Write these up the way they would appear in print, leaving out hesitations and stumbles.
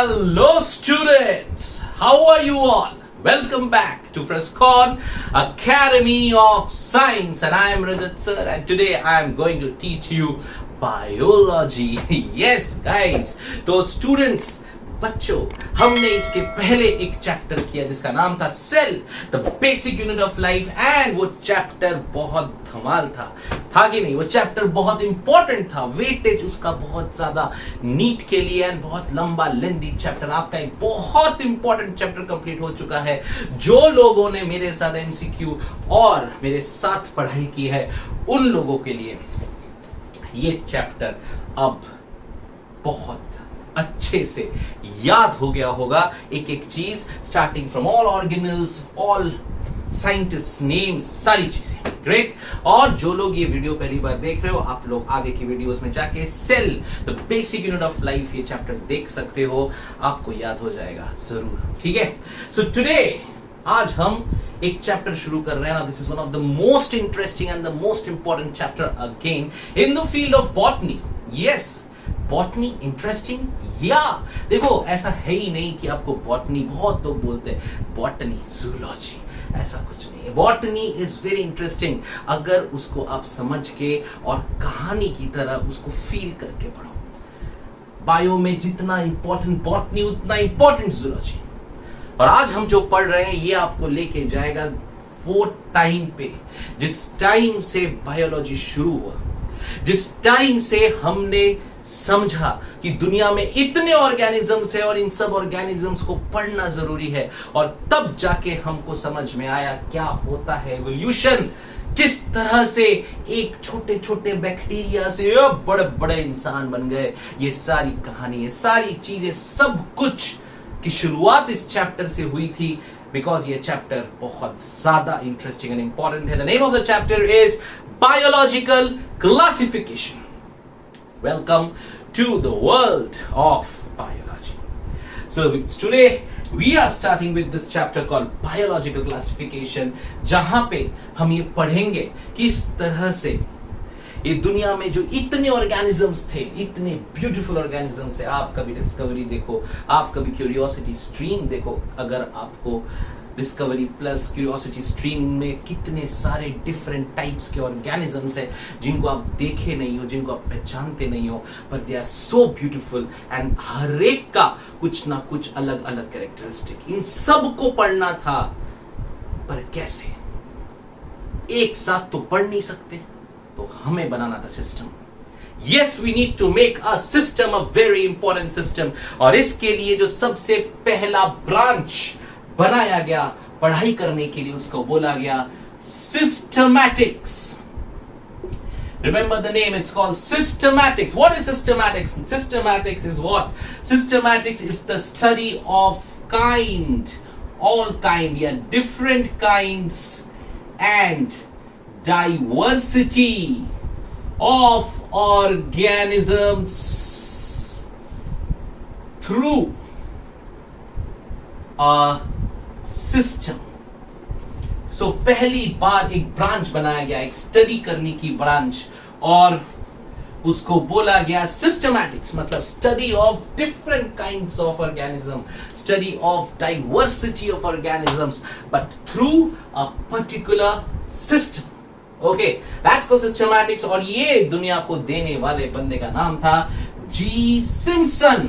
Hello students, how are you all? Welcome back to Frescon Academy of Science and I am Rajat sir and today I am going to teach you biology. Yes guys, तो students बच्चों हमने इसके पहले एक chapter किया जिसका नाम था cell the basic unit of life and वो चैप्टर बहुत धमाल था कि नहीं? वो चैप्टर बहुत इंपॉर्टेंट था, वेटेज उसका बहुत ज्यादा नीट के लिए एंड बहुत लंबा लेंदी चैप्टर। आपका एक बहुत इंपॉर्टेंट चैप्टर कंप्लीट हो चुका है। जो लोगों ने मेरे साथ एमसीक्यू और मेरे साथ पढ़ाई की है उन लोगों के लिए ये चैप्टर अब बहुत अच्छे से याद हो गया होगा। एक एक चीज starting from all organelles, all scientists names, सारी चीजें ग्रेट। और जो लोग ये वीडियो पहली बार देख रहे हो आप लोग आगे की वीडियोस में जाके cell the basic unit of life ये चैप्टर देख सकते हो, आपको याद हो जाएगा जरूर। ठीक है, सो टुडे आज हम एक चैप्टर शुरू कर रहे हैं। This is one of the most interesting and the most important chapter again in the field of botany. Yes, botany interesting या देखो ऐसा है ही नहीं कि आपको बॉटनी, बहुत लोग बोलते हैं बॉटनी जूलॉजी, ऐसा कुछ नहीं है। बॉटनी इज वेरी इंटरेस्टिंग अगर उसको आप समझ के और कहानी की तरह उसको फील करके पढ़ो। बायो में जितना इंपॉर्टेंट बॉटनी उतना इंपॉर्टेंट जूलॉजी। और आज हम जो पढ़ रहे हैं ये आपको लेके जाएगा वो टाइम पे जिस टाइम से बायोलॉजी शुरू हुआ, जिस टाइम से हमने समझा कि दुनिया में इतने ऑर्गेनिजम्स है और इन सब ऑर्गेनिजम्स को पढ़ना जरूरी है। और तब जाके हमको समझ में आया क्या होता है एवोल्यूशन, किस तरह से एक छोटे छोटे बैक्टीरिया से बड़े बड़े इंसान बन गए। ये सारी कहानी, ये सारी चीजें, सब कुछ की शुरुआत इस चैप्टर से हुई थी बिकॉज ये चैप्टर बहुत ज्यादा इंटरेस्टिंग एंड इंपॉर्टेंट है। The name of the chapter is biological classification. Welcome to the world of biology. So today we are starting with this chapter called biological classification, जहां पे हम ये पढ़ेंगे कि इस तरह से ये दुनिया में जो इतने ऑर्गेनिजम्स थे, इतने ब्यूटीफुल ऑर्गेनिजम्स है। आप कभी डिस्कवरी देखो, आप कभी क्यूरियोसिटी स्ट्रीम देखो, अगर आपको डिस्कवरी प्लस क्यूरियोसिटी स्ट्रीम में कितने सारे डिफरेंट टाइप्स के ऑर्गेनिजम्स हैं जिनको आप देखे नहीं हो, जिनको आप पहचानते नहीं हो, पर they are so beautiful and हर एक का कुछ ना कुछ अलग अलग कैरेक्टरिस्टिक। इन सब को पढ़ना था, पर कैसे? एक साथ तो पढ़ नहीं सकते, तो हमें बनाना था system. Yes, we need to make a system, a very important system। और इसके लिए जो सबसे पहला ब्रांच बनाया गया पढ़ाई करने के लिए उसको बोला गया systematics। Remember the name, it's called systematics। What is systematics? Systematics is what? Systematics is the study of kind, all kind, yeah, different kinds and diversity of organisms through a system. So पहली बार एक branch बनाया गया, एक study करने की branch, और उसको बोला गया सिस्टमैटिक्स। मतलब study of different kinds of organism, study of diversity of organisms, but through a particular system. Okay, that's called systematics. और ये दुनिया को देने वाले बंदे का नाम था जी सिम्पसन।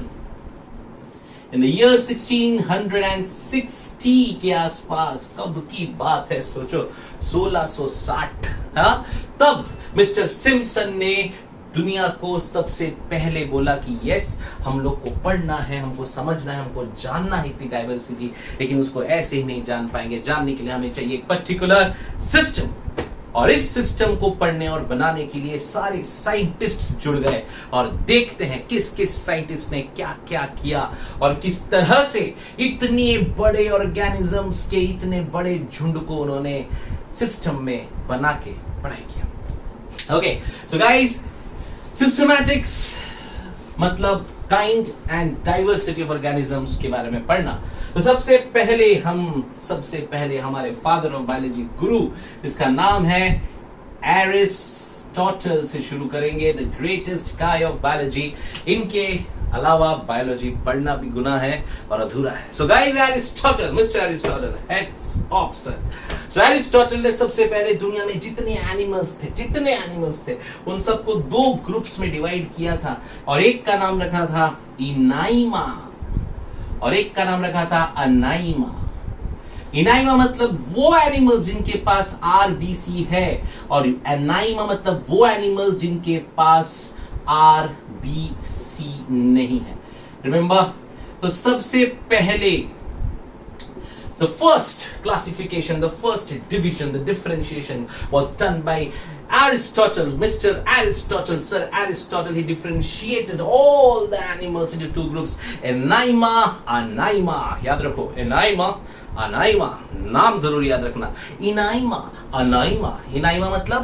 In the year 1660 के आसपास, कब की बात है सोचो, 1660, हाँ, तब मिस्टर सिम्पसन ने दुनिया को सबसे पहले बोला कि यस, हम लोग को पढ़ना है, हमको समझना है, हमको जानना है इतनी डाइवर्सिटी, लेकिन उसको ऐसे ही नहीं जान पाएंगे। जानने के लिए हमें चाहिए एक पर्टिकुलर सिस्टम। और इस सिस्टम को पढ़ने और बनाने के लिए सारे साइंटिस्ट्स जुड़ गए। और देखते हैं किस किस साइंटिस्ट ने क्या क्या किया और किस तरह से इतने बड़े ऑर्गेनिजम्स के इतने बड़े झुंड को उन्होंने सिस्टम में बना के पढ़ाई किया। ओके, सो गाइस, सिस्टमैटिक्स मतलब kind and diversity of organisms के बारे में पढ़ना। तो सबसे पहले हमारे फादर ऑफ बायोलॉजी गुरु, जिसका नाम है एरिस्टोटल, से शुरू करेंगे। The greatest guy of biology. इनके अलावा बायोलॉजी पढ़ना भी गुनाह है और अधूरा है। So guys, Aristotle, mister Aristotle, heads of sir. So Aristotle ने सबसे पहले दुनिया में जितने एनिमल्स थे उन सबको दो ग्रुप्स में डिवाइड किया था, और एक का नाम रखा था इनाइमा और एक का नाम रखा था अनाइमा। इनाइमा मतलब वो एनिमल्स जिनके पास आरबीसी है, और एनाइमा मतलब वो एनिमल्स जिनके पास आरबीसी नहीं है। रिमेंबर, तो सबसे पहले the first classification, the first division, the differentiation was done by Aristotle, Mr. Aristotle, Sir Aristotle. He differentiated all the animals into two groups, Enaima, Anaima. याद रखो, Enaima, Anaima, नाम जरूर याद रखना। Enaima, Anaima, Enaima मतलब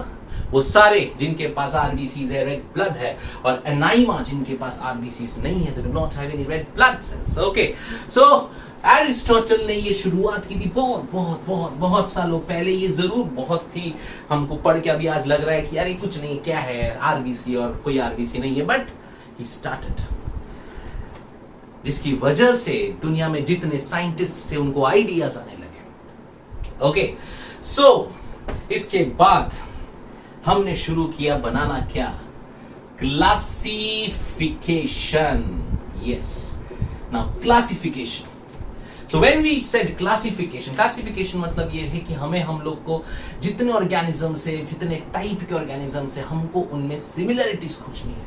वो सारे जिनके पास आरबीसीज है, रेड ब्लड है, और एनाइमा जिनके पास आरबीसीज नहीं है, they do not have any red blood cells. Okay, so Aristotle ने ये शुरुआत की थी बहुत सालों पहले। ये जरूर बहुत थी, हमको पढ़ के अभी आज लग रहा है कि यार ये कुछ नहीं, क्या है आरबीसी और कोई आरबीसी नहीं है, बट ही स्टार्टेड, जिसकी वजह से दुनिया में जितने साइंटिस्ट थे उनको आइडियाज आने लगे। ओके, सो इसके बाद हमने शुरू किया बनाना क्या, classification. Yes, now classification. So when we said classification मतलब ये है कि हम लोग को जितने ऑर्गेनिज्म से, जितने टाइप के ऑर्गेनिज्म से, हमको उनमें सिमिलरिटीज खोजनी है।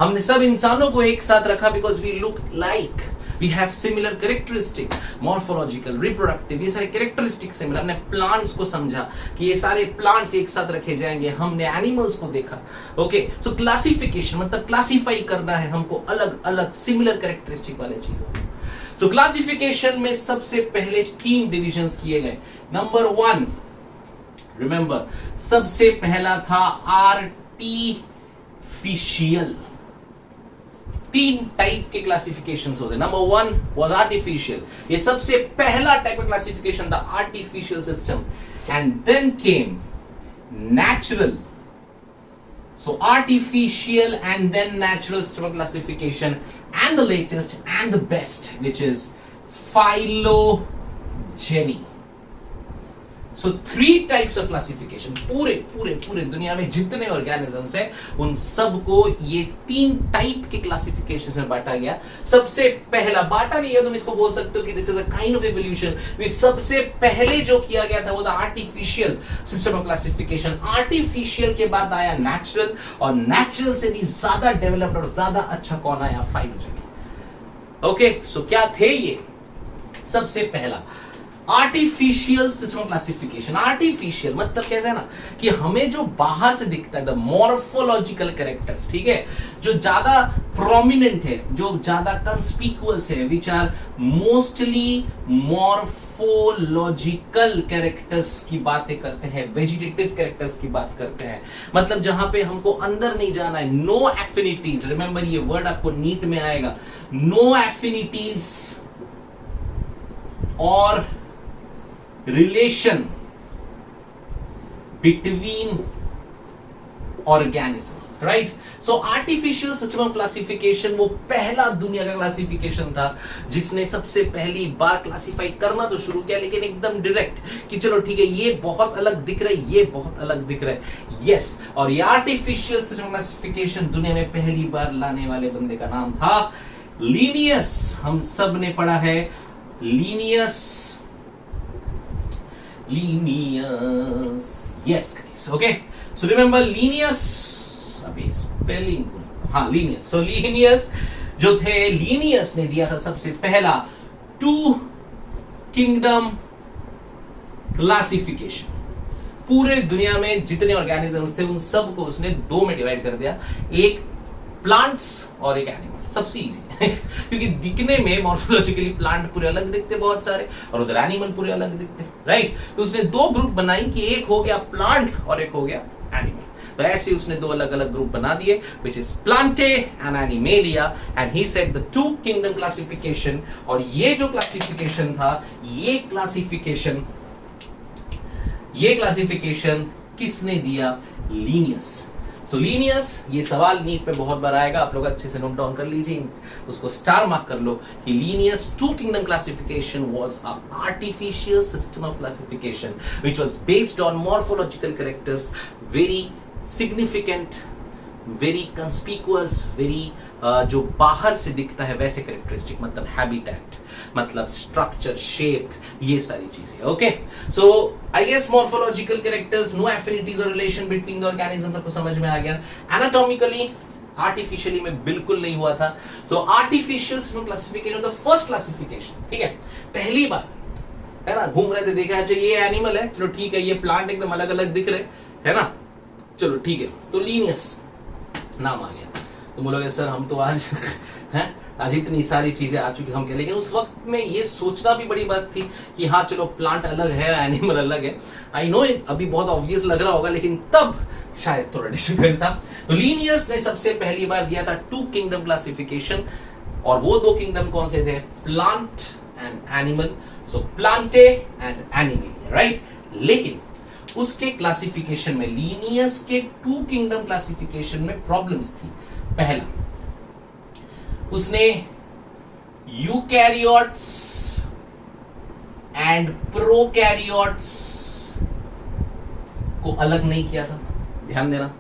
हमने सब इंसानों को एक साथ रखा because we look like, we have similar characteristic, morphological, reproductive, ये सारे कैरेक्टरिस्टिक सिमिलर। हमने प्लांट्स को समझा कि ये सारे प्लांट्स एक साथ रखे जाएंगे, हमने एनिमल्स को देखा। ओके, सो क्लासिफिकेशन मतलब क्लासिफाई करना है हमको अलग अलग सिमिलर कैरेक्टरिस्टिक वाले चीजों। सो क्लासिफिकेशन में सबसे पहले 3 डिविजन्स किए गए। नंबर 1, रिमेंबर, सबसे पहला था आर्टिफिशियल। 3 टाइप के क्लासिफिकेशंस होते हैं। नंबर 1 वाज आर्टिफिशियल, ये सबसे पहला टाइप का क्लासिफिकेशन था, artificial system. And then came natural. So artificial and then natural system of classification, and the latest and the best, which is phylogeny. So 3 types of classification. पूरे दुनिया में जितने organisms हैं उन सबको ये 3 टाइप के क्लासिफिकेशन में बांटा गया। सबसे पहला, बांटा नहीं है, तुम इसको बोल सकते हो कि this is a kind of evolution. सबसे पहले जो किया गया था वो था artificial system of classification. Artificial के बाद आया नेचुरल, और नेचुरल से भी ज्यादा डेवलप्ड और ज्यादा अच्छा कौन आया, फाइलोजेनी। ओके, सो क्या थे ये? सबसे पहला आर्टिफिशियल सिस्टम क्लासिफिकेशन। आर्टिफिशियल मतलब कैसे है ना, कि हमें जो बाहर से दिखता है, द मॉर्फोलॉजिकल कैरेक्टर्स, ठीक है, जो ज्यादा प्रोमिनेंट है, जो ज्यादा कंस्पिकुअस है, which are mostly morphological characters की बातें करते हैं, वेजिटेटिव कैरेक्टर्स की बात करते हैं। मतलब जहां पे हमको अंदर नहीं जाना है, नो एफिनिटीज। रिमेंबर, ये वर्ड आपको नीट में आएगा, नो एफिनिटीज और relation between organism, right? So artificial system of classification वो पहला दुनिया का क्लासिफिकेशन था जिसने सबसे पहली बार क्लासिफाई करना तो शुरू किया, लेकिन एकदम डायरेक्ट कि चलो ठीक है, ये बहुत अलग दिख रहा है, ये बहुत अलग दिख रहा है। यस, और ये आर्टिफिशियल सिस्टम ऑफ क्लासिफिकेशन दुनिया में पहली बार लाने वाले बंदे का नाम था लीनियस। हम सब ने पढ़ा है Linnaeus. Yes guys, okay, so remember Linnaeus, अभी स्पेलिंग, हाँ Linnaeus, so Linnaeus जो थे, Linnaeus ने दिया था सबसे पहला 2 किंगडम क्लासिफिकेशन। पूरे दुनिया में जितने ऑर्गेनिजम्स थे उन सबको उसने 2 में डिवाइड कर दिया, एक प्लांट्स और एक एनिमल। सबसे इजी क्योंकि दिखने में मॉर्फोलॉजिकली प्लांट पूरे अलग दिखते बहुत सारे, और उधर एनिमल पूरे अलग दिखते, राइट? तो उसने 2 ग्रुप बनाई कि एक हो गया प्लांट और एक हो गया एनिमल। तो ऐसे उसने 2 अलग अलग ग्रुप बना दिए, which is Plantae and animalia, and he said the 2 kingdom classification. और ये जो क्लासिफिकेशन था, ये क्लासिफिकेशन किसने दिया? लीनियस। सो लीनियस, ये सवाल नीट पे बहुत बार आएगा, आप लोग अच्छे से नोट डाउन कर लीजिए, उसको स्टार मार्क कर लो कि Linnaeus two kingdom classification was a artificial system of classification which was based on morphological characters, very significant, very conspicuous, very जो बाहर से दिखता है वैसे कैरेक्टरिस्टिक, मतलब हैबिटेट, मतलब स्ट्रक्चर, शेप, ये सारी चीजें। Okay, so I guess morphological characters, no affinities और रिलेशन बिटवीन द ऑर्गेनिज्म, सबको समझ में आ गया। एनाटॉमिकली, आर्टिफिशियली में बिल्कुल नहीं हुआ था। So artificial classification, the first classification, ठीक है, पहली बार, है ना, घूम रहे थे, देखा अच्छा ये एनिमल है, चलो ठीक है, ये प्लांट एकदम अलग अलग दिख रहे, है ना, चलो ठीक है, तो लीनियस नाम आ गया। तो बोलोगे सर हम तो आज हैं, आज इतनी सारी चीजें आ चुकी हम क्या, लेकिन उस वक्त में ये सोचना भी बड़ी बात थी कि हाँ चलो प्लांट अलग है, एनिमल अलग है। आई नो अभी बहुत ऑब्वियस लग रहा होगा, लेकिन तब शायद थोड़ा डिफिकल्ट था। तो लीनियस ने सबसे पहली बार दिया था टू किंगडम क्लासिफिकेशन, और वो दो किंगडम कौन से थे, plant and animal, so Plantae and animal, right. लेकिन उसके क्लासिफिकेशन में, लीनियस के टू किंगडम क्लासिफिकेशन में प्रॉब्लम्स थी। पहला, उसने यूकैरियोट्स एंड प्रोकैरियोट्स को अलग नहीं किया था, ध्यान देना,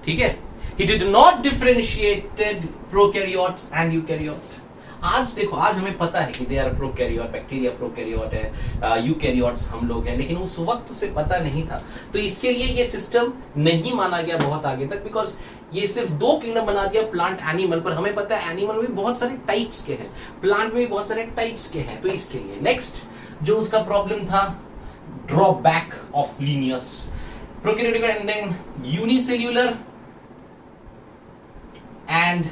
ठीक है। He did not differentiated prokaryotes and eukaryotes. आज देखो, आज हमें पता है कि they are prokaryote, bacteria prokaryote है, यूकैरियोट्स हम लोग हैं, लेकिन उस वक्त उसे पता नहीं था। तो इसके लिए ये सिस्टम नहीं माना गया बहुत आगे तक, बिकॉज ये सिर्फ दो किंगडम बना दिया, प्लांट एनिमल, पर हमें पता है एनिमल में भी बहुत सारे टाइप्स के हैं, प्लांट में भी बहुत सारे टाइप्स के हैं। तो इसके लिए नेक्स्ट जो उसका प्रॉब्लम था, drawback of Linnaeus prokaryotic and then unicellular and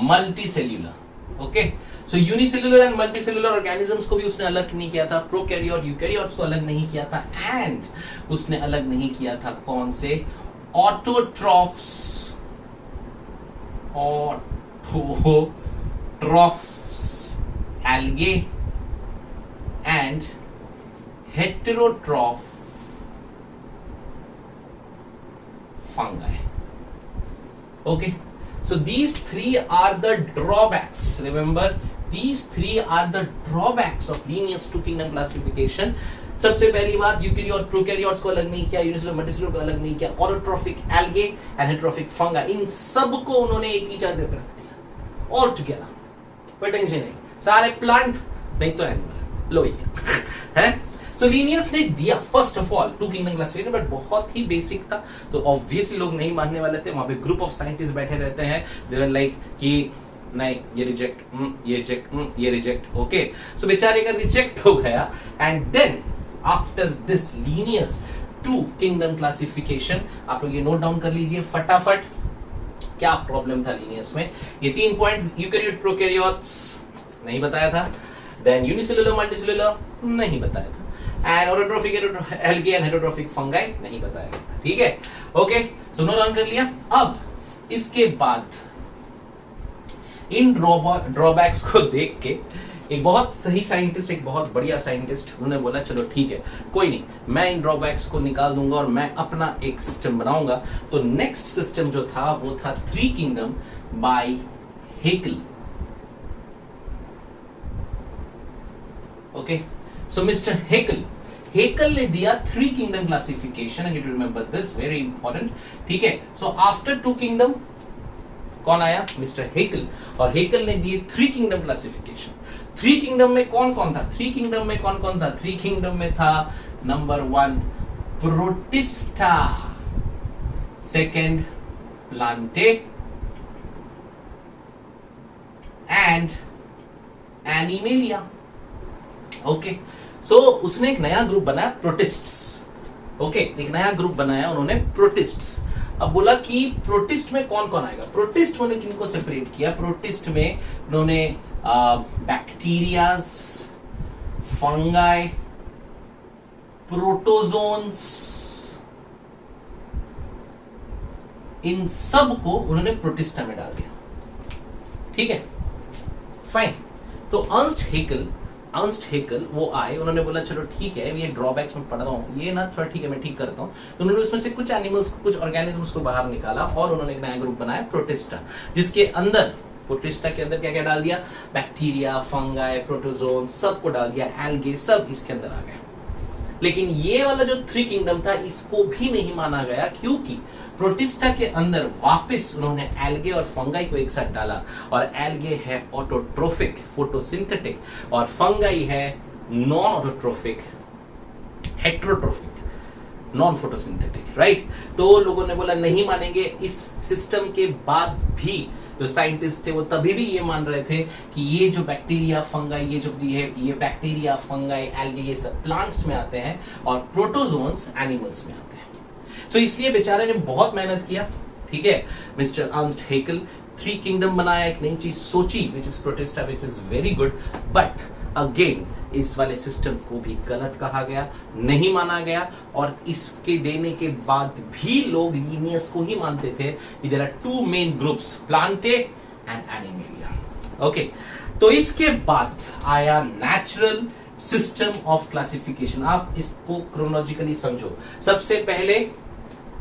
multicellular. Okay, so unicellular and multicellular organisms को भी उसने अलग नहीं किया था, प्रोकैरियोट यूकैरियोट्स को अलग नहीं किया था, एंड उसने अलग नहीं किया था कौन से, autotrophs, algae and heterotroph fungi. Okay, so these three are the drawbacks. Remember, these three are the drawbacks of lineage two kingdom classification. सबसे पहली बात, यूकैरियोट प्रोकैरियोट्स को अलग नहीं किया, यूनिसेल्युलर मल्टीसेल्युलर को अलग नहीं किया, ऑटोट्रॉफिक एल्गे एंड हेटेरोट्रॉफिक फंगा, इन सब को उन्होंने एक ही चादर पर रख दिया ऑल टुगेदर, कोई टेंशन नहीं, सारे प्लांट नहीं तो एनिमल, लो भैया है। सो लीनियस ने दिया first of all two kingdom classification, but बहुत ही बेसिक था, तो ऑब्वियसली लोग नहीं मानने वाले थे। वहां पे ग्रुप ऑफ साइंटिस्ट बैठे रहते हैं, दे आर लाइक कि नहीं ये रिजेक्ट, ये रिजेक्ट, ये रिजेक्ट। ओके, सो बेचारे का रिजेक्ट हो गया, and then after this Linnaeus two kingdom classification, आप लोग ये नोट डाउन कर लीजिए फटाफट, क्या प्रॉब्लम था लीनियस में। ये 3 पॉइंट, यूकैरियोट प्रोकैरियोट्स नहीं बताया था, देन यूनिसेल्युलर मल्टीसेल्युलर नहीं बताया था, and autotrophic algae and heterotrophic fungi नहीं बताया गया, ठीक है। ओके, सो नोट डाउन कर लिया। अब इसके बाद इन ड्रॉबैक्स को देख के एक बहुत सही साइंटिस्ट, एक बहुत बढ़िया साइंटिस्ट, उन्होंने बोला चलो ठीक है, कोई नहीं, मैं इन ड्रॉबैक्स को निकाल दूंगा और मैं अपना एक सिस्टम बनाऊंगा। तो नेक्स्ट सिस्टम जो था वो था three kingdom by Haeckel. Okay, so Mister Haeckel ने दिया three kingdom classification, and you remember this, very important, ठीक है। सो आफ्टर टू किंगडम कौन आया, मिस्टर हेकल, और हेकल ने दिए three kingdom classification. Three kingdom में कौन कौन था, थ्री किंगडम में कौन कौन था, थ्री किंगडम में था number 1 Protista, second Plantae and Animalia. Okay, so उसने एक नया ग्रुप बनाया, प्रोटिस्ट्स। ओके, एक नया ग्रुप बनाया उन्होंने, प्रोटिस्ट्स। अब बोला कि प्रोटिस्ट में कौन कौन आएगा, प्रोटिस्ट उन्होंने किनको सेपरेट किया, प्रोटिस्ट में उन्होंने बैक्टीरियाज, फंगाई, प्रोटोजोन्स, इन सब को उन्होंने प्रोटिस्टा में डाल दिया, ठीक है, फाइन। तो अर्नस्ट हेकल अर्नस्ट हेकल वो आए, उन्होंने बोला चलो ठीक है, ये ड्रॉबैक्स में पढ़ रहा हूँ, ये ना थोड़ा ठीक है मैं ठीक करता हूँ। तो उन्होंने उसमें से कुछ एनिमल्स को, कुछ ऑर्गेनिजम्स को बाहर निकाला और उन्होंने एक नया ग्रुप बनाया प्रोटिस्टा, जिसके अंदर प्रोटिस्टा के अंदर क्या क्या डाल दिया, बैक्टीरिया, फंगाई, प्रोटोजोन सबको डाल दिया, एल्गे सब इसके अंदर आ गए। लेकिन ये वाला जो थ्री किंगडम था इसको भी नहीं माना गया, क्योंकि प्रोटिस्टा के अंदर वापस उन्होंने एल्गे और फंगाई को एक साथ डाला, और एल्गे है ऑटोट्रोफिक फोटोसिंथेटिक, और फंगाई है non autotrophic heterotrophic non photosynthetic, right. तो लोगों ने बोला नहीं मानेंगे। इस सिस्टम के बाद भी जो साइंटिस्ट थे वो तभी भी ये मान रहे थे कि ये जो बैक्टीरिया, फंगाई, ये जो ये बैक्टीरिया, फंगाई, एल्गे ये सब प्लांट्स में आते हैं और प्रोटोजोन्स एनिमल्स में आते हैं। सो इसलिए बेचारे ने बहुत मेहनत किया, ठीक है। Mister Ernst Haeckel three kingdom बनाया, एक नई चीज सोची which is Protista, which is very good, but again इस वाले सिस्टम को भी गलत कहा गया, नहीं माना गया। और इसके देने के बाद भी लोग लीनियस को ही मानते थे कि there are two main groups, Plantae and Animalia. Okay, तो इसके बाद आया नेचुरल सिस्टम ऑफ क्लासिफिकेशन। आप इसको क्रोनोलॉजिकली समझो। सबसे पहले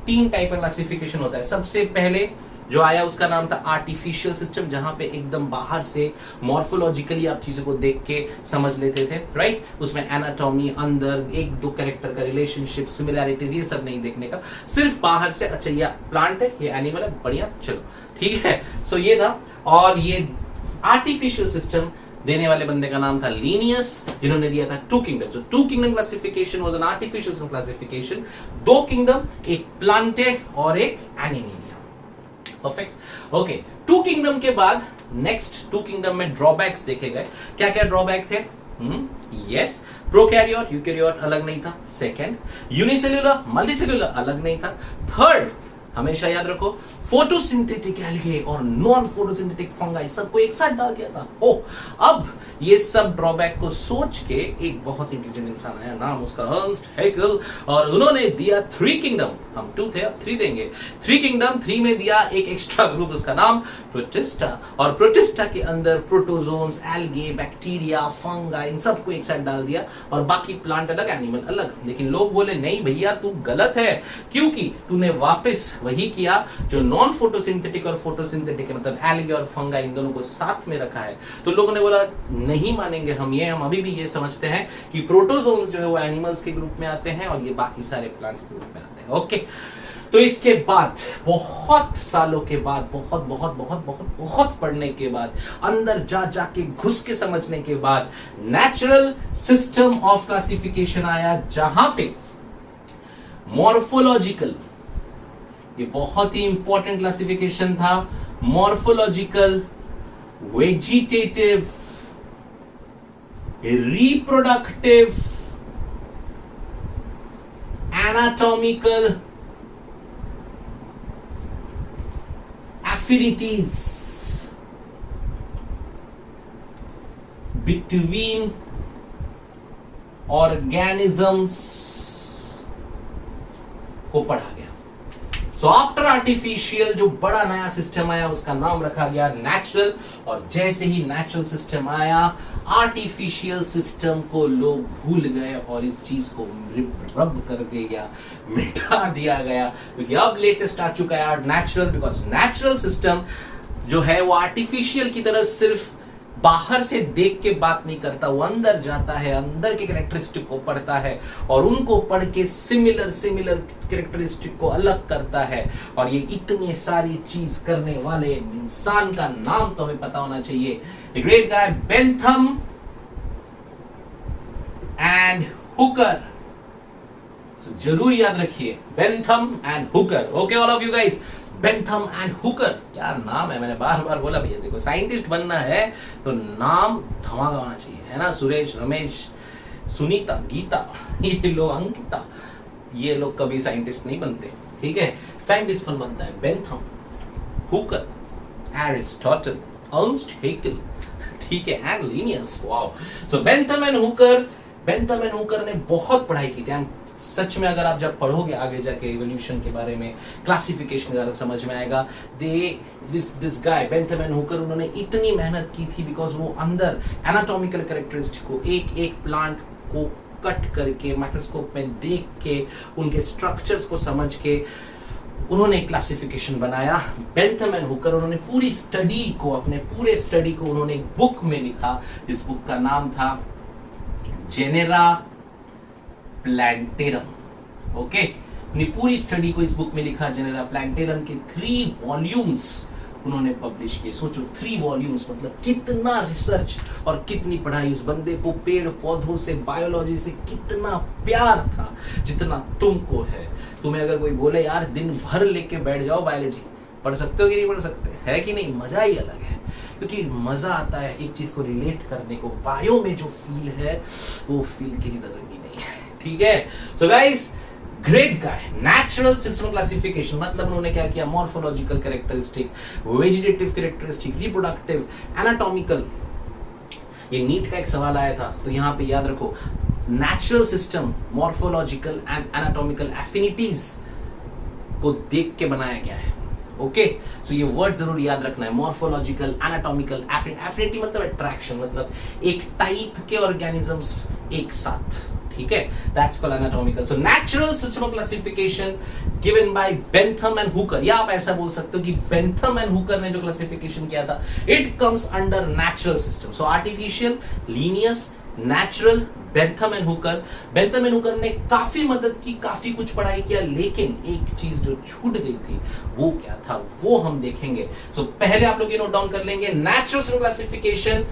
3 टाइप का क्लासिफिकेशन होता है। सबसे पहले जो आया उसका नाम था आर्टिफिशियल सिस्टम, जहां पे एकदम बाहर से मॉर्फोलॉजिकली आप चीजों को देख के समझ लेते थे, राइट। उसमें एनाटॉमी, अंदर 1-2 कैरेक्टर का रिलेशनशिप, सिमिलैरिटीज, ये सब नहीं देखने का, सिर्फ बाहर से अच्छा ये प्लांट है, ये एनिमल है, बढ़िया, चलो ठीक है। सो ये था। और ये आर्टिफिशियल सिस्टम देने वाले बंदे का नाम था लीनियस, जिन्होंने लिया था 2 kingdom. So 2 kingdom classification was an artificial classification. 2 kingdom, एक प्लांटे और एक एनिमेलिया। परफेक्ट। ओके, 2 किंगडम के बाद नेक्स्ट 2 किंगडम में ड्रॉबैक्स देखे गए। क्या क्या ड्रॉबैक थे? यस, प्रोकैरियोट यूकैरियोट अलग नहीं था। सेकंड, यूनिसेल्युलर मल्टीसेल्युलर अलग नहीं था। थर्ड, हमेशा याद रखो, फोटोसिंथेटिक एल्गे और नॉन फोटोसिंथेटिक फंगाई सबको एक साथ डाल दिया था। ओ, अब ये सब ड्रॉबैक को सोच के एक बहुत इंटेलिजेंट इंसान आया, नाम उसका अर्नस्ट हेकल, और उन्होंने दिया 3 किंगडम। हम 2 थे, अब 3 देंगे। 3 किंगडम, 3 में दिया एक एक्स्ट्रा ग्रुप, उसका नाम प्रोटिस्टा। और प्रोटिस्टा के अंदर प्रोटोजोन्स, एल्गे, बैक्टीरिया, फंगाई, इन सबको एक साथ डाल दिया, और बाकी प्लांट अलग, एनिमल अलग। लेकिन लोग बोले नहीं भैया तू गलत है, क्योंकि तूने वापस वही किया जो नॉन फोटोसिंथेटिक और फोटोसिंथेटिक मतलब एल्गे और फंगा इन दोनों को साथ में रखा है। तो लोगों ने बोला नहीं मानेंगे हम अभी भी ये समझते हैं कि प्रोटोजोन जो है वो एनिमल्स के ग्रुप में आते हैं और ये बाकी सारे प्लांट्स के ग्रुप में आते हैं। ओके, तो इसके बाद बहुत सालों के बाद, बहुत बहुत बहुत बहुत बहुत पढ़ने के बाद, अंदर जा जाके घुस के समझने के बाद नेचुरल सिस्टम ऑफ क्लासिफिकेशन आया, जहां पे मॉर्फोलॉजिकल, ये बहुत ही इंपॉर्टेंट क्लासिफिकेशन था, morphological, vegetative, reproductive, anatomical, affinities between organisms को पढ़ा गया। सो आफ्टर आर्टिफिशियल जो बड़ा नया सिस्टम आया उसका नाम रखा गया नेचुरल, और जैसे ही नेचुरल सिस्टम आया आर्टिफिशियल सिस्टम को लोग भूल गए और इस चीज को रब कर दिया गया, मिटा दिया गया, क्योंकि अब लेटेस्ट आ चुका है नेचुरल। बिकॉज नेचुरल सिस्टम जो है वो आर्टिफिशियल की तरह सिर्फ बाहर से देख के बात नहीं करता, वो अंदर जाता है, अंदर के कैरेक्टरिस्टिक को पढ़ता है और उनको पढ़ के सिमिलर कैरेक्टरिस्टिक को अलग करता है। और ये इतने सारी चीज करने वाले इंसान का नाम तो हमें पता होना चाहिए, the great guy Bentham and Hooker. जरूर याद रखिए, Bentham and Hooker. Okay all of you guys, Bentham and Hooker, क्या नाम है। मैंने बार बार बोला भैया देखो, साइंटिस्ट बनना है तो नाम धमाका होना चाहिए, है ना। सुरेश, रमेश, सुनीता, गीता, ये लोग, अंकिता, ये लोग कभी साइंटिस्ट नहीं बनते, ठीक है। साइंटिस्ट कौन बनता है? Bentham, Hooker, Aristotle, Ernst Haeckel, ठीक है, and Linnaeus. Wow. So Bentham and Hooker ने बहुत पढ़ाई की थी। सच में अगर आप जब पढ़ोगे आगे जाके इवोल्यूशन के बारे में, क्लासिफिकेशन के बारे में समझ में आएगा। This guy Bentham and Hooker, उन्होंने इतनी मेहनत की थी बिकॉज वो अंदर एनाटॉमिकल कैरेक्टरिस्टिक को एक एक प्लांट को कट करके माइक्रोस्कोप में देख के उनके स्ट्रक्चर्स को समझ के उन्होंने क्लासिफिकेशन बनाया। बेंथम एंड हुकर, उन्होंने पूरी स्टडी को, अपने पूरे स्टडी को उन्होंने एक बुक में लिखा। इस बुक का नाम था जेनेरा प्लैंटेरम। ओके, अपनी पूरी स्टडी को इस बुक में लिखा। जेनेरा प्लैंटेरम के 3 वॉल्यूम्स उन्होंने पब्लिश किए। सोचो 3 वॉल्यूम्स, मतलब कितना रिसर्च और कितनी पढ़ाई। उस बंदे को पेड़ पौधों से, बायोलॉजी से कितना प्यार था जितना तुमको है। तुम्हें अगर कोई बोले यार दिन भर लेके बैठ जाओ बायोलॉजी, पढ़ सकते हो कि नहीं पढ़ सकते, है कि नहीं? मजा ही अलग है, क्योंकि मजा आता है एक चीज को रिलेट करने को। बायो में जो फील है वो फील किसी तरह की नहीं है, ठीक है? So guys, great guy. Natural system classification मतलब उन्होंने क्या किया? Morphological characteristic, vegetative characteristic, reproductive, anatomical. ये नीट का एक सवाल आया था, तो यहां पे याद रखो, natural system, morphological and anatomical affinities को देख के बनाया गया है। ओके, सो ये वर्ड जरूर याद रखना है। मॉर्फोलॉजिकल, एनाटॉमिकल, एफिनिटी मतलब अट्रैक्शन, मतलब एक टाइप के ऑर्गेनिजम्स एक साथ, ठीक है? That's called anatomical. So natural system classification given by Bentham and Hooker, या आप ऐसा बोल सकते हो कि बेंथम एंड हुकर ने जो क्लासिफिकेशन किया था, it comes under natural system. So artificial, Linnaeus, natural, Bentham and Hooker. Bentham and Hooker ने काफी मदद की, काफी कुछ पढ़ाई किया, लेकिन एक चीज जो छूट गई थी वो क्या था वो हम देखेंगे। सो पहले आप लोग ये नोट डाउन कर लेंगे, नेचुरल सिस्टम क्लासिफिकेशन,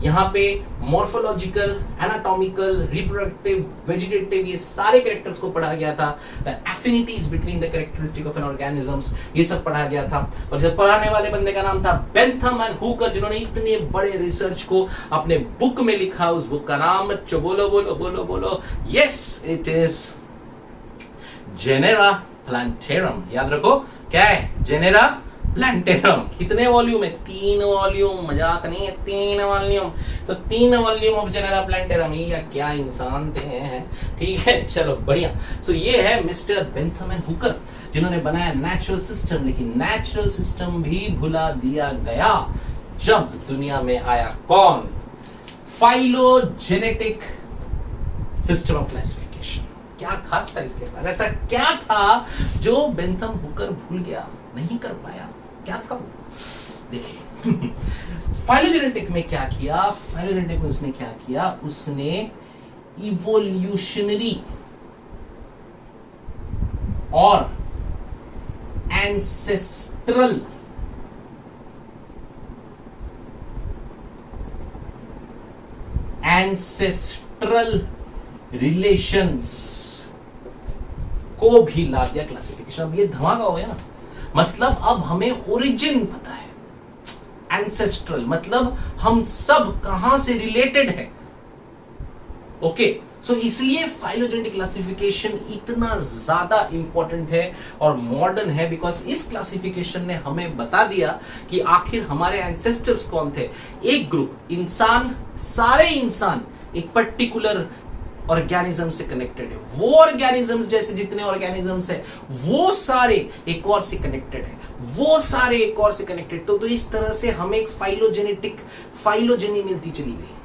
यहाँ पे मॉर्फोलॉजिकल, एनाटॉमिकल, रिप्रोडक्टिव, वेजिटेटिव, ये सारे कैरेक्टर्स को पढ़ा गया था। The affinities between the characteristic of N organisms, ये सब पढ़ा गया था। और जब पढ़ाने वाले बंदे का नाम था बेंथम एंड हुकर, जिन्होंने इतने बड़े रिसर्च को अपने बुक में लिखा। उस बुक का नाम बच्चों बोलो बोलो बोलो बोलो, yes it is genera plantarum. याद रखो क्या है? Genera plantarum. कितने वॉल्यूम है? 3 वॉल्यूम, मजाक नहीं है, 3 वॉल्यूम। तो 3 वॉल्यूम ऑफ जेनेरा प्लांटेरम। या क्या इंसान थे हैं, ठीक है? चलो बढ़िया। सो ये है मिस्टर बेंथम एंड हुकर, जिन्होंने बनाया नेचुरल सिस्टम। लेकिन नेचुरल सिस्टम भी भुला दिया गया जब दुनिया में आया कौन? Phylogenetic system of classification. क्या खास था इसके पास? ऐसा क्या था जो बेंथम हुकर भूल गया, नहीं कर पाया? क्या था वो? देखिए फाइलोजेनेटिक में क्या किया? फाइलोजेनेटिक में उसने क्या किया? उसने इवोल्यूशनरी और एंसेस्ट्रल रिलेशंस को भी ला दिया क्लासिफिकेशन। अब ये धमाका हो गया ना, मतलब अब हमें ओरिजिन पता है। एंसेस्ट्रल मतलब हम सब कहां से रिलेटेड है। ओके, सो इसलिए फाइलोजेनेटिक क्लासिफिकेशन इतना ज्यादा इंपॉर्टेंट है और मॉडर्न है, बिकॉज इस क्लासिफिकेशन ने हमें बता दिया कि आखिर हमारे एंसेस्टर्स कौन थे। एक ग्रुप इंसान, सारे इंसान एक पर्टिकुलर ऑर्गेनिज्म से कनेक्टेड है। वो ऑर्गेनिजम्स जैसे जितने ऑर्गेनिजम्स है वो सारे एक और से कनेक्टेड है, वो सारे एक और से कनेक्टेड। तो इस तरह से हमें एक फाइलोजेनी मिलती चली गई।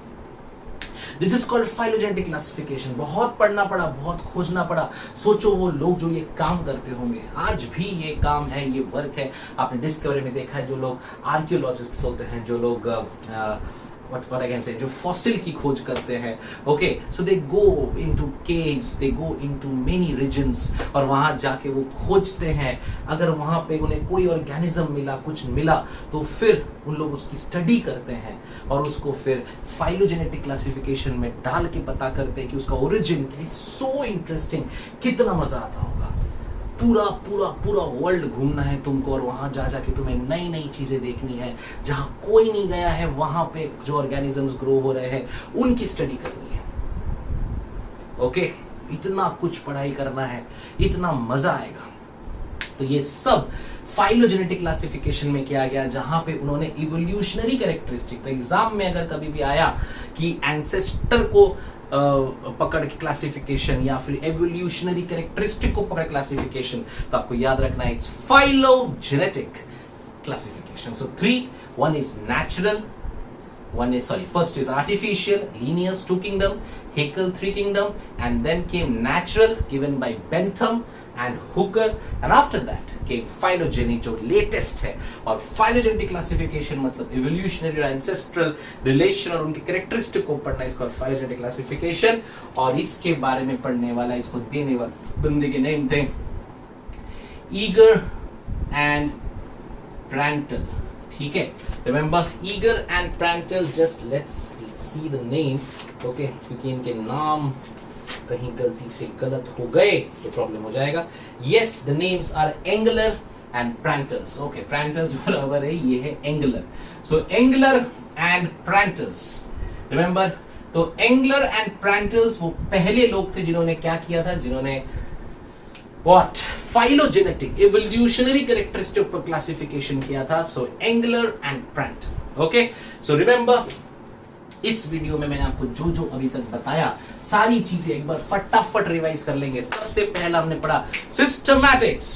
This is called phylogenetic classification. बहुत पढ़ना पड़ा, बहुत खोजना पड़ा। सोचो वो लोग जो ये काम करते होंगे, आज भी ये काम है, ये वर्क है। आपने डिस्कवरी में देखा है, जो लोग आर्कियोलॉजिस्ट्स होते हैं, जो लोग what I can say, जो फॉसिल की खोज करते हैं। ओके, सो दे गो इनटू केव्स, दे गो इनटू मेनी रीजन्स, और वहां जाके वो खोजते हैं। अगर वहां पे उन्हें कोई ऑर्गेनिज्म मिला, कुछ मिला, तो फिर उन लोग उसकी स्टडी करते हैं और उसको फिर फाइलोजेनेटिक क्लासिफिकेशन में डाल के पता करते हैं कि उसका ओरिजिन क्या है। सो इंटरेस्टिंग, कितना मजा आता होगा। पूरा पूरा पूरा वर्ल्ड घूमना है तुमको, और वहां जा जाके तुम्हें नई नई चीजें देखनी है। जहां कोई नहीं गया है, वहां पे जो ऑर्गेनिजम्स ग्रो हो रहे हैं उनकी स्टडी करनी है। ओके, इतना कुछ पढ़ाई करना है, इतना मजा आएगा। तो ये सब फाइलोजेनेटिक क्लासिफिकेशन में किया गया, जहां पे उन्होंने इवोल्यूशनरी कैरेक्टरिस्टिक, तो एग्जाम में अगर कभी भी आया कि एंसेस्टर को पकड़ के क्लासिफिकेशन या फिर एवोल्यूशनरी कैरेक्टरिस्टिक को पकड़ क्लासिफिकेशन, तो आपको याद रखना है it's phylogenetic classification. So one is natural, first is artificial, Linnaeus 2 kingdom, Haeckel 3 kingdom, and then came natural given by Bentham and Hooker, and after that came phylogenetic जो latest है. और phylogenetic classification मतलब evolutionary और ancestral relation और उनके characteristic को पढ़ना, इसको phylogenetic classification. और इसके बारे में पढ़ने वाला, इसको देने वाले बंदे के नेम थे Eager and Prantl. ठीक है, remember Engler and Prantl. Just let's see the name. Okay, क्योंकि इनके नाम कहीं गलती से गलत हो गए तो प्रॉब्लम हो जाएगा. Yes, the names are Engler and Prantls. Okay, Prantls बराबर है, ये है Engler. So Engler and Prantls, remember. तो एंगलर एंड प्रैंटल्स वो पहले लोग थे जिन्होंने क्या किया था, जिन्होंने what phylogenetic evolutionary characteristic पर क्लासिफिकेशन किया था. So Engler and Prantl. Okay, so remember इस वीडियो में मैंने आपको जो जो अभी तक बताया सारी चीजें एक बार फटाफट रिवाइज कर लेंगे. सबसे पहला हमने पढ़ा systematics,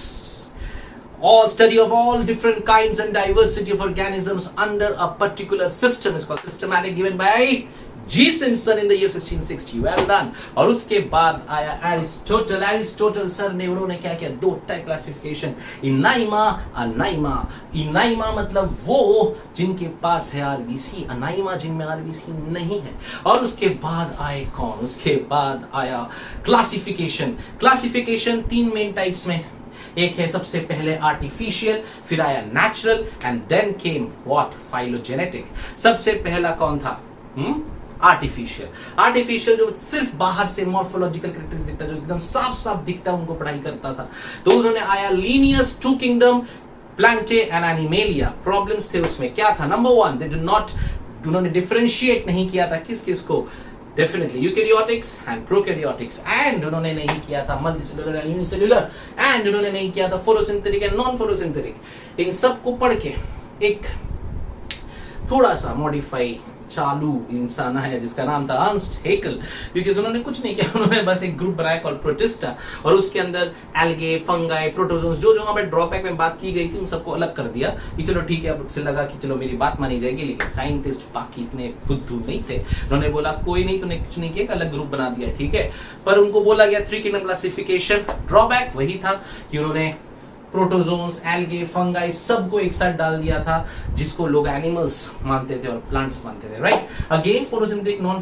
all study of all different kinds and diversity of organisms under a particular system is called systematic, given by G. Simpson in the year 1660. Well done. और उसके बाद आया एरिस्टोटल. एरिस्टोटल सर ने, उन्होंने क्या किया, दो टाइप क्लासिफिकेशन, इनाइमा, अनाइमा. इनाइमा मतलब वो जिनके पास है आरबीसी, अनाइमा जिनमें आरबीसी नहीं है. और उसके बाद आए कौन, उसके बाद आया क्लासिफिकेशन. क्लासिफिकेशन तीन मेन टाइप्स में, एक है सबसे पहले आर्टिफिशियल, फिर आया natural, and then came what, phylogenetic. सबसे पहला कौन था, आर्टिफिशियल. आर्टिफिशियल जो सिर्फ बाहर से मॉर्फोलॉजिकल कैरेक्टर्स दिखता है, जो एकदम साफ साफ दिखता है, उनको पढ़ाई करता था. तो उन्होंने आया Linnaeus 2 kingdom, Plantae and animalia. Problems थे उसमें, क्या था, नंबर 1 दे डू नॉट, उन्होंने डिफरेंशिएट नहीं किया था किस किस को, definitely eukaryotics and prokaryotics. And उन्होंने नहीं किया था मल्टीसेलुलर एंड यूनिसेलुलर. एंड उन्होंने नहीं किया था फोटोसिंथेटिक एंड नॉन फोटोसिंथेटिक. इन सब को पढ़ के एक थोड़ा सा मॉडिफाई चालू इंसान है जिसका नाम था अर्नस्ट हेकल. बिकॉज उन्होंने कुछ नहीं किया, उन्होंने बस एक ग्रुप बनाया कॉल्ड प्रोटिस्टा, और उसके अंदर एल्गे, फंगाई, प्रोटोजोन्स, जो जो वहां पे ड्रॉबैक में बात की गई थी उन सबको अलग कर दिया कि चलो ठीक है. अब उससे लगा कि चलो मेरी बात मानी जाएगी. लेकिन साइंटिस्ट बाकी इतने बुद्धू नहीं थे, उन्होंने बोला कोई नहीं, तूने कुछ नहीं किया, अलग ग्रुप बना दिया, ठीक है. पर उनको बोला गया 3 किंगडम क्लासिफिकेशन. ड्रॉबैक वही था कि उन्होंने प्रोटोजोन्स, एल्गे, फंगाई सबको एक साथ डाल दिया था, जिसको लोग एनिमल्स मानते थे और प्लांट्स मानते थे, right. Again photosynthetic, non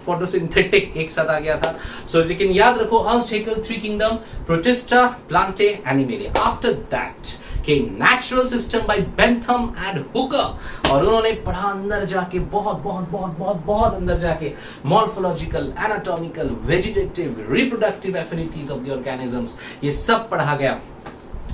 photosynthetic एक साथ आ गया था. सो लेकिन याद रखो, Ernst Haeckel 3 kingdom, protista, Plantae, animalia. After that came natural system by Bentham and Hooker. और उन्होंने पढ़ा अंदर जाके, बहुत बहुत बहुत बहुत बहुत अंदर जाके, morphological, anatomical, vegetative, reproductive affinities of the organisms, ये सब पढ़ा गया.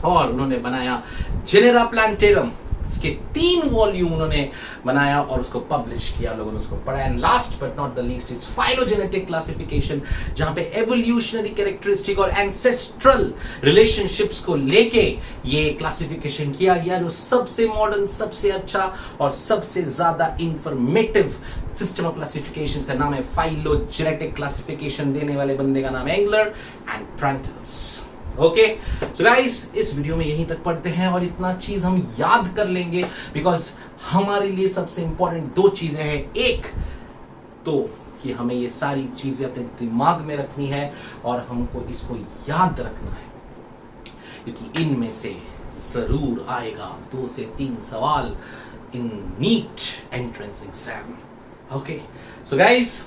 और उन्होंने बनाया जेनेरा प्लांटेरम, इसके 3 वॉल्यूम उन्होंने बनाया और उसको पब्लिश किया, लोगों ने उसको पढ़ा. And last but not the least is phylogenetic classification, जहां पे एवोल्यूशनरी कैरेक्टरिस्टिक और एंसेस्ट्रल रिलेशनशिप्स को लेके ये क्लासिफिकेशन किया गया, जो सबसे मॉडर्न, सबसे अच्छा और सबसे ज्यादा इंफॉर्मेटिव सिस्टम ऑफ क्लासिफिकेशन का नाम है फाइलोजेनेटिक क्लासिफिकेशन. देने वाले बंदे का नाम है Engler and Prantls. Okay, so guys इस वीडियो में यहीं तक पढ़ते हैं और इतना चीज हम याद कर लेंगे, बिकॉज हमारे लिए सबसे इंपॉर्टेंट 2 चीजें हैं. एक तो कि हमें ये सारी चीजें अपने दिमाग में रखनी है और हमको इसको याद रखना है, क्योंकि इनमें से जरूर आएगा 2 से 3 सवाल in NEET entrance exam. Okay, so guys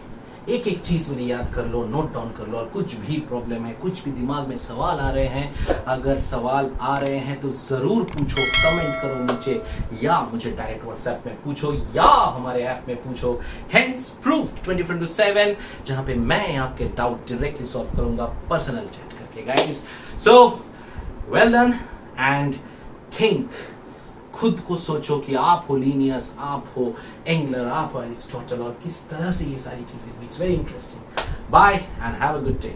एक एक चीज मेरी याद कर लो, नोट डाउन कर लो. और कुछ भी प्रॉब्लम है, कुछ भी दिमाग में सवाल आ रहे हैं, अगर सवाल आ रहे हैं तो जरूर पूछो, कमेंट करो नीचे, या मुझे डायरेक्ट व्हाट्सएप में पूछो, या हमारे ऐप में पूछो. हेंस प्रूव्ड 24/7, जहां पे मैं आपके डाउट डायरेक्टली सॉल्व करूंगा पर्सनल चैट करके. Guys, so well done and think. खुद को सोचो कि आप हो लीनियस, आप हो एंगलर, आप हो एरिस्टोटल, और किस तरह से ये सारी चीजें हुई. It's very interesting. Bye and have a good day.